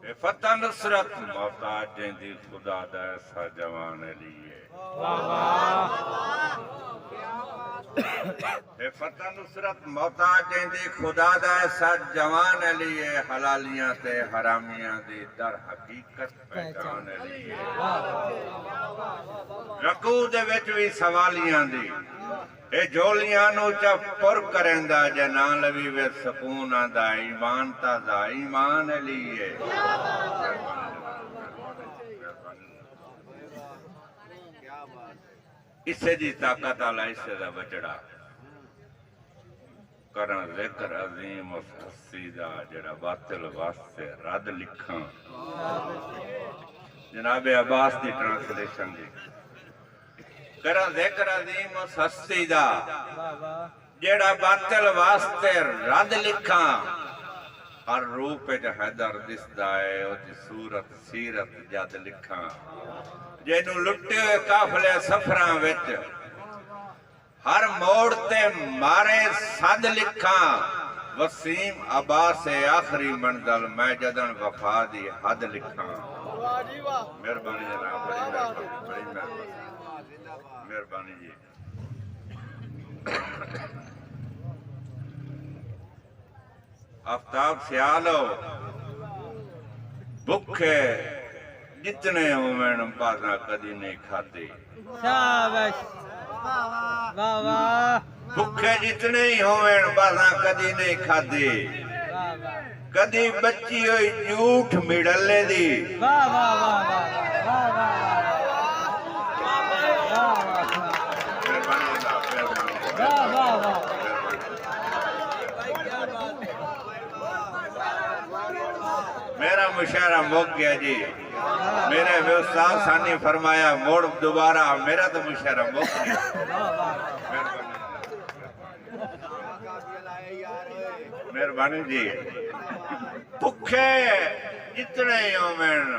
फतह नुसरत मोहताज जंदी खुदा दा ऐसा जवान लिए फतह नुसरत मोहताज जंदी खुदा दा ऐसा जवान लिए हलालियां ते हरामियां दी दर हकीकत पहचान लिए रकू दे विच भी सवालियां दी ए झोलियां नू च पुर करेंदा जे ना लवी वे सकून आंदा ईमान ताजा ईमान लिए इसे दी ताकत आला इसे दा बचड़ा करन जिक्र अजीम उस हस्ती दा जेड़ा बातिल वास्ते रद लिखां जनाब अब्बास दी ट्रांसलेशन दी करा जिक्र अजीम उस हस्ती दा जेड़ा बातिल वास्ते रद लिखां हर रूप च हैदर दिसदा है ओदी सूरत सीरत जद लिखां जेनू लुटे हुए काफले सफरां विच हर मोड़ ते मारे सद लिखां वसीम अब्बास आखिरी मंजिल मैं जदन वफा दी हद लिखां मेहरबानी जनाब बड़ी मेहरबानी जी आफ्ताब सियालो भुखे जितने होवन बाजा कदी नहीं खाते शाबाश वाह वाह भुखे जितने ही होवन बाजा कदी नहीं खाते कदी बच्ची हुई झूठ मिड़ले दी वाह वाह वाह वाह वाह मेरा मुशायरा मुक गया जी मेरे उस्ताद सानी फरमाया मोड़ दोबारा मेरा तो मुशायरा मुक गया मेहरबानी जी भुखे जितने होवन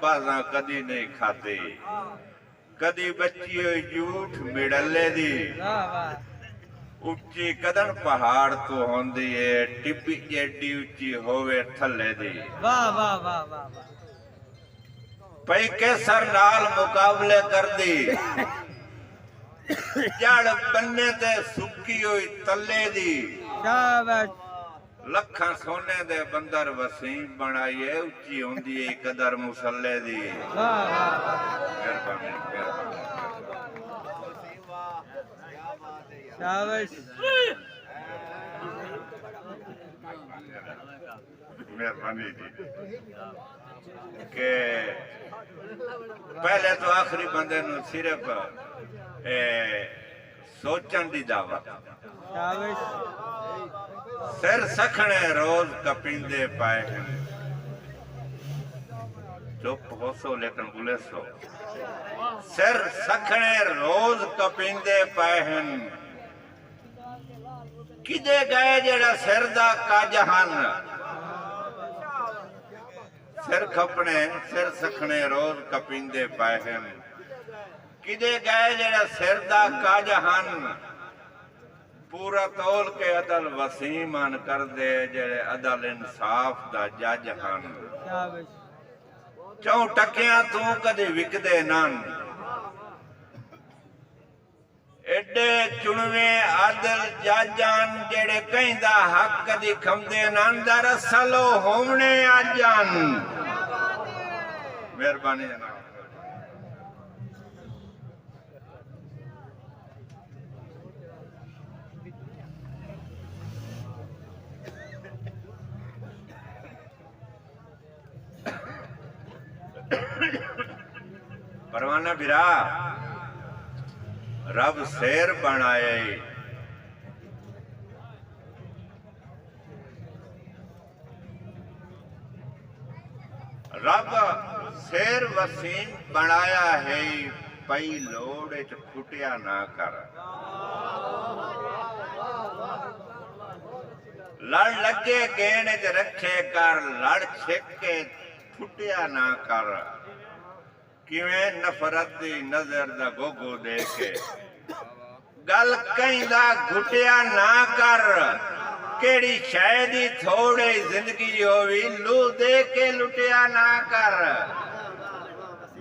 बाजा कदी नहीं खाते कदी बच्ची हुई झूठ मिड़ले दी उच्ची कदन पहाड़ तो होंदी है टिब्बी जेडी उच्ची होवे थल्ले दी वाह वाह वाह वाह पई कैसर नाल मुकाबले कर दी जड़ बन्ने ते सुक्की हुई तले दी शाबाश लखा सोने दे बंदर वसीम बनाइए उच्ची होंदी है कदर मुसल्ले दी मेहरबानी शाबाश मेहरबानी जी के पहले तो आखिरी बंदे नू सिर्फ सोचन दी दावत शाबाश सिर सखने रोज कपिंदे पाए हैं चुप हो सो लेकिन बुले सो सिर सखने रोज कपिंदे पाए हैं किदे गए जेड़ा सिर दा काजहान सिर खपने सिर सखने रोज कपिंदे पाए हैं किदे गए जेड़ा सिर दा काजहान पूरा तौल के अदल वसीमान कर दे जेड़े अदल इंसाफ दा जज हन शाबाश चौ टकिया तू कदे विकदे नन एडे चुनवे आदल जाजान जेड़े कहंदा हक कदी खमदे नन दरअसल होवणे आजान मेहरबानी जनाब परवाना बिरा रब शेर बनाए रब शेर वसीम बनाया है पई लोड़ च फुटिया ना कर लड़ लगे गेण च रखे कर लड़ छिके फुटिया ना कर किवें नफरत दी नजर दा गोगो दे के गल कहीं दा घुटिया ना कर केड़ी शायद ही थोड़े जिंदगी होवी लू दे के लुटिया ना कर।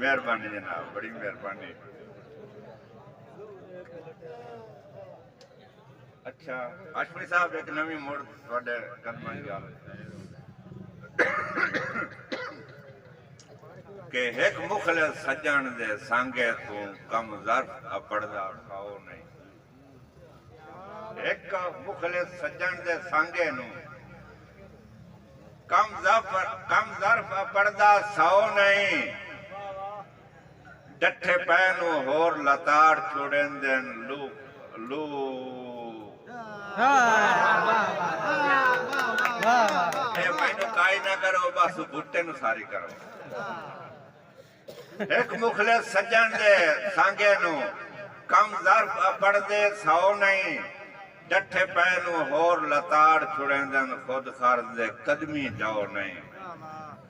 मेहरबानी जनाब, बड़ी मेहरबानी। अच्छा अश्विनी साहब एक नवी मोड़ थोड़े कदमां दी गल के एक मुखलिस सज्जन दे सांगे तू कम ज़र्फ पड़दा खाओ नहीं। एक मुखलिस सज्जन दे सांगे नू कम ज़र्फ पड़दा सौ नहीं। डठे पै नू होर लताड़ छोड़ेंदे लू लू। मैनू काई ना करो बस बूटे नू सारी करो। एक मुखलिस सज्जन दे सांगे नू कम ज़र्फ पड़दे सौ नहीं। डठे पै नू होर लताड़ छुड़ेंदन खुद खर्द दे कदमी जाओ नहीं।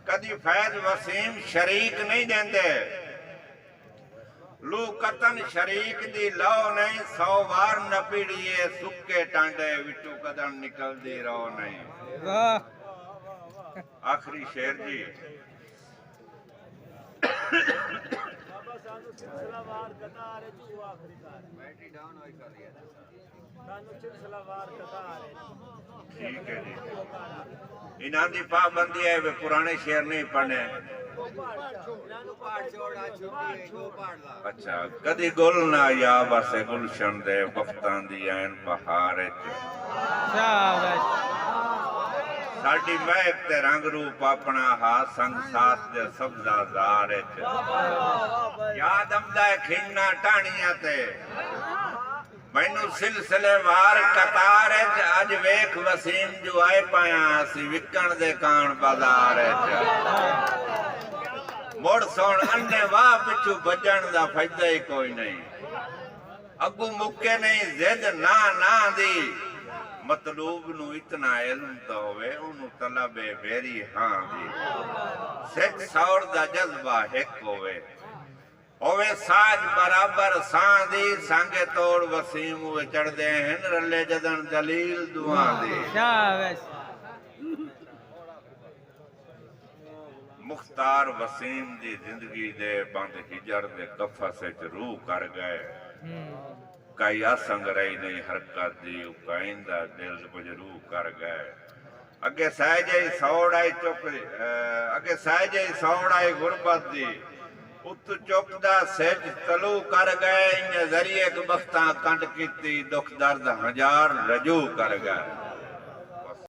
कदी फैज वसीम शरीक नहीं देंदे लू कतन शरीक दी लो नहीं। 100 बार न पीड़िए सुके टांडे विचू कदम निकलदी रहो नहीं। आखिरी शेर जी ठीक है जी। इन्हां दी पाबंदी है वे पुराने शेर नहीं पढ़ने। अच्छा कदी गुल ना या बस गुलशन दे बख्तां दी ऐन बहार साडी महक ते रंग रूप अपना हाथ संग साथ दे सब्जा जार याद आंदा है खिन्ना टाणियां ते मैनू सिलसिले वार कतार अज वेख वसीम जो आए पाया असी विकण दे कान बाजार मुड़ सुन अन्ने वाह पिछू बजन दा फायदा ही कोई नहीं। अगू मुक्के नहीं जिद ना ना दी मतलूब नू इतना इल्म तो होवे उन्हू तलबे बेरी हां दी। सिख सौर दा जज्बा हिक होवे साज बराबर सां दी। सांगे तोड़ वसीम हुए चढ़दे हैं रले जदन दलील दुआ दी। मुख्तार वसीम दी जिंदगी दे बंद हिजर दे कफस विच रूह कर गए। कई असंग रही नहीं हरकत दी उकाइंदा दिल बजरू कर गए। अगे सहजे सौड़ आई चुप अगे सहजे सौड़ आई गुरबत दी उत चुपदा सेज तलू कर गए। इन जरिए बख्तां कंड कीती दुख दर्द हजार रजू कर गए।